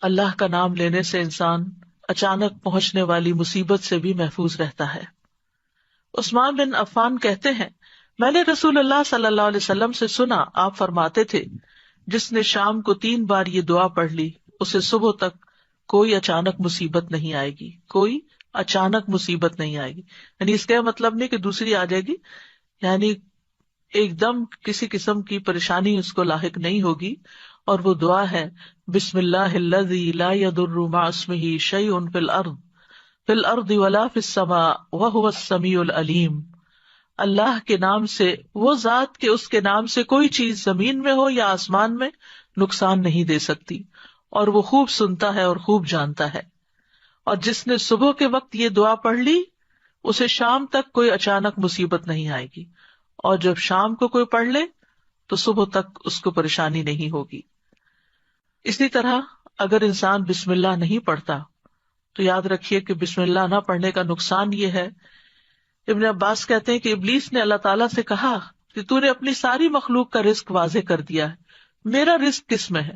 اللہ کا نام لینے سے انسان اچانک پہنچنے والی مصیبت سے بھی محفوظ رہتا ہے۔ عثمان بن عفان کہتے ہیں، میں نے رسول اللہ صلی اللہ علیہ وسلم سے سنا، آپ فرماتے تھے، جس نے شام کو 3 بار یہ دعا پڑھ لی اسے صبح تک کوئی اچانک مصیبت نہیں آئے گی، کوئی اچانک مصیبت نہیں آئے گی۔ یعنی اس کا مطلب نہیں کہ دوسری آ جائے گی، یعنی ایک دم کسی قسم کی پریشانی اس کو لاحق نہیں ہوگی۔ اور وہ دعا ہے، بسم اللہ الذی لا یضر مع اسمہ شیء فی الارض ولا فی السماء وہو السمیع العلیم۔ اللہ کے نام سے، وہ ذات کہ اس کے نام سے کوئی چیز زمین میں ہو یا آسمان میں نقصان نہیں دے سکتی، اور وہ خوب سنتا ہے اور خوب جانتا ہے۔ اور جس نے صبح کے وقت یہ دعا پڑھ لی اسے شام تک کوئی اچانک مصیبت نہیں آئے گی، اور جب شام کو کوئی پڑھ لے تو صبح تک اس کو پریشانی نہیں ہوگی۔ اسی طرح اگر انسان بسم اللہ نہیں پڑھتا تو یاد رکھیے کہ بسم اللہ نہ پڑھنے کا نقصان یہ ہے، ابن عباس کہتے ہیں کہ ابلیس نے اللہ تعالیٰ سے کہا کہ تو نے اپنی ساری مخلوق کا رزق واضح کر دیا ہے، میرا رزق کس میں ہے؟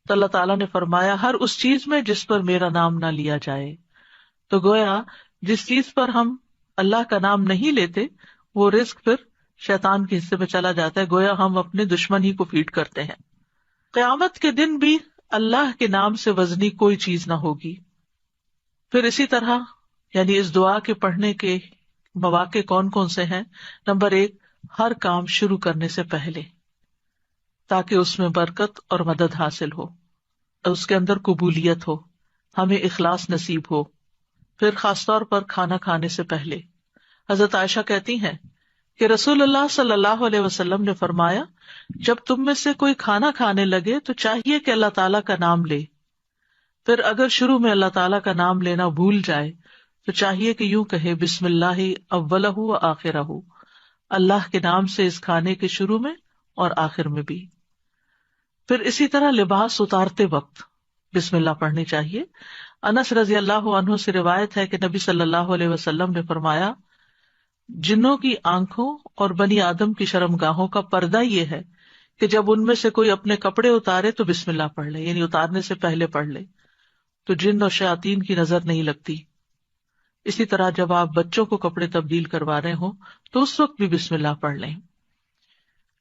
تو اللہ تعالیٰ نے فرمایا، ہر اس چیز میں جس پر میرا نام نہ لیا جائے۔ تو گویا جس چیز پر ہم اللہ کا نام نہیں لیتے وہ رزق پھر شیطان کے حصے میں چلا جاتا ہے، گویا ہم اپنے دشمن ہی کو فیڈ کرتے ہیں۔ قیامت کے دن بھی اللہ کے نام سے وزنی کوئی چیز نہ ہوگی۔ پھر اسی طرح یعنی اس دعا کے پڑھنے کے مواقع کون کون سے ہیں؟ نمبر 1، ہر کام شروع کرنے سے پہلے، تاکہ اس میں برکت اور مدد حاصل ہو، اس کے اندر قبولیت ہو، ہمیں اخلاص نصیب ہو۔ پھر خاص طور پر کھانا کھانے سے پہلے حضرت عائشہ کہتی ہیں کہ رسول اللہ صلی اللہ علیہ وسلم نے فرمایا، جب تم میں سے کوئی کھانا کھانے لگے تو چاہیے کہ اللہ تعالیٰ کا نام لے، پھر اگر شروع میں اللہ تعالیٰ کا نام لینا بھول جائے تو چاہیے کہ یوں کہے، بسم اللہ اولہ و آخرہ، اللہ کے نام سے اس کھانے کے شروع میں اور آخر میں بھی۔ پھر اسی طرح لباس اتارتے وقت بسم اللہ پڑھنی چاہیے۔ انس رضی اللہ عنہ سے روایت ہے کہ نبی صلی اللہ علیہ وسلم نے فرمایا، جنوں کی آنکھوں اور بنی آدم کی شرمگاہوں کا پردہ یہ ہے کہ جب ان میں سے کوئی اپنے کپڑے اتارے تو بسم اللہ پڑھ لے، یعنی اتارنے سے پہلے پڑھ لے، تو جن اور شیاطین کی نظر نہیں لگتی۔ اسی طرح جب آپ بچوں کو کپڑے تبدیل کروا رہے ہوں تو اس وقت بھی بسم اللہ پڑھ لیں۔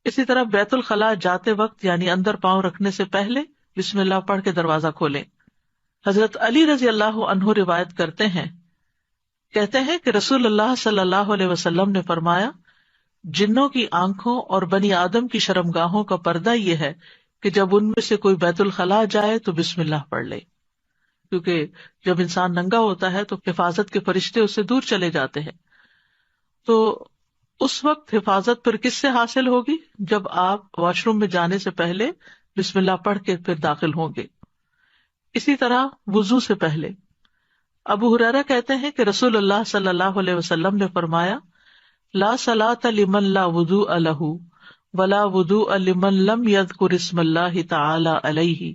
اسی طرح بیت الخلاء جاتے وقت یعنی اندر پاؤں رکھنے سے پہلے بسم اللہ پڑھ کے دروازہ کھولیں۔ حضرت علی رضی اللہ عنہ روایت کرتے ہیں، کہتے ہیں کہ رسول اللہ صلی اللہ علیہ وسلم نے فرمایا، جنوں کی آنکھوں اور بنی آدم کی شرمگاہوں کا پردہ یہ ہے کہ جب ان میں سے کوئی بیت الخلاء جائے تو بسم اللہ پڑھ لے، کیونکہ جب انسان ننگا ہوتا ہے تو حفاظت کے فرشتے اس سے دور چلے جاتے ہیں۔ تو اس وقت حفاظت پھر کس سے حاصل ہوگی؟ جب آپ واش روم میں جانے سے پہلے بسم اللہ پڑھ کے پھر داخل ہوں گے۔ اسی طرح وضو سے پہلے ابو ہریرہ کہتے ہیں کہ رسول اللہ صلی اللہ علیہ وسلم نے فرمایا، لا صلاۃ لمن لا وضوء لہ ولا وضوء لمن لم یذکر اسم اللہ تعالی علیہ،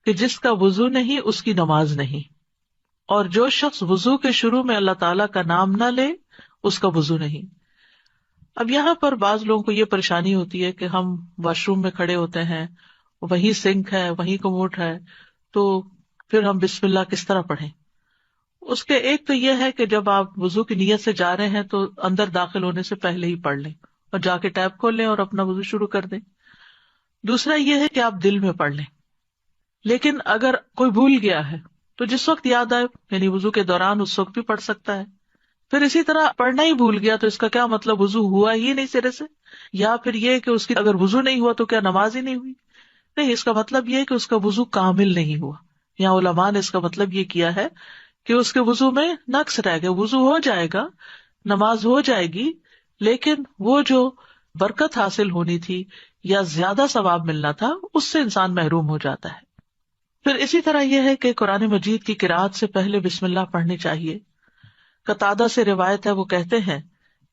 کہ جس کا وضو نہیں اس کی نماز نہیں، اور جو شخص وضو کے شروع میں اللہ تعالیٰ کا نام نہ لے اس کا وضو نہیں۔ اب یہاں پر بعض لوگوں کو یہ پریشانی ہوتی ہے کہ ہم واش روم میں کھڑے ہوتے ہیں، وہیں سنک ہے، وہیں کموڈ ہے، تو پھر ہم بسم اللہ کس طرح پڑھیں؟ اس کے ایک تو یہ ہے کہ جب آپ وضو کی نیت سے جا رہے ہیں تو اندر داخل ہونے سے پہلے ہی پڑھ لیں اور جا کے ٹیپ کھول لیں اور اپنا وضو شروع کر دیں۔ دوسرا یہ ہے کہ آپ دل میں پڑھ لیں، لیکن اگر کوئی بھول گیا ہے تو جس وقت یاد آئے، یعنی وضو کے دوران اس وقت بھی پڑھ سکتا ہے۔ پھر اسی طرح پڑھنا ہی بھول گیا تو اس کا کیا مطلب؟ وضو ہوا ہی نہیں سرے سے، یا پھر یہ کہ اس کی اگر وضو نہیں ہوا تو کیا نماز ہی نہیں ہوئی؟ نہیں، اس کا مطلب یہ ہے کہ اس کا وضو کامل نہیں ہوا۔ یہاں علماء نے اس کا مطلب یہ کیا ہے کہ اس کے وضو میں نقص رہ گیا، وضو ہو جائے گا، نماز ہو جائے گی، لیکن وہ جو برکت حاصل ہونی تھی یا زیادہ ثواب ملنا تھا اس سے انسان محروم ہو جاتا ہے۔ پھر اسی طرح یہ ہے کہ قرآن مجید کی قرأت سے پہلے بسم اللہ پڑھنی چاہیے۔ قتادہ سے روایت ہے، وہ کہتے ہیں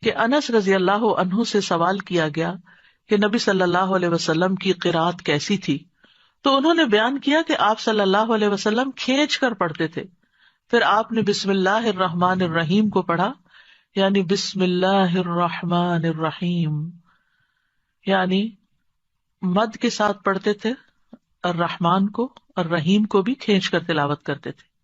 کہ انس رضی اللہ عنہ سے سوال کیا گیا کہ نبی صلی اللہ علیہ وسلم کی قرأت کیسی تھی، تو انہوں نے بیان کیا کہ آپ صلی اللہ علیہ وسلم کھینچ کر پڑھتے تھے، پھر آپ نے بسم اللہ الرحمن الرحیم کو پڑھا، یعنی بسم اللہ الرحمن الرحیم، یعنی مد کے ساتھ پڑھتے تھے، الرحمن کو اور رحیم کو بھی کھینچ کر تلاوت کرتے تھے.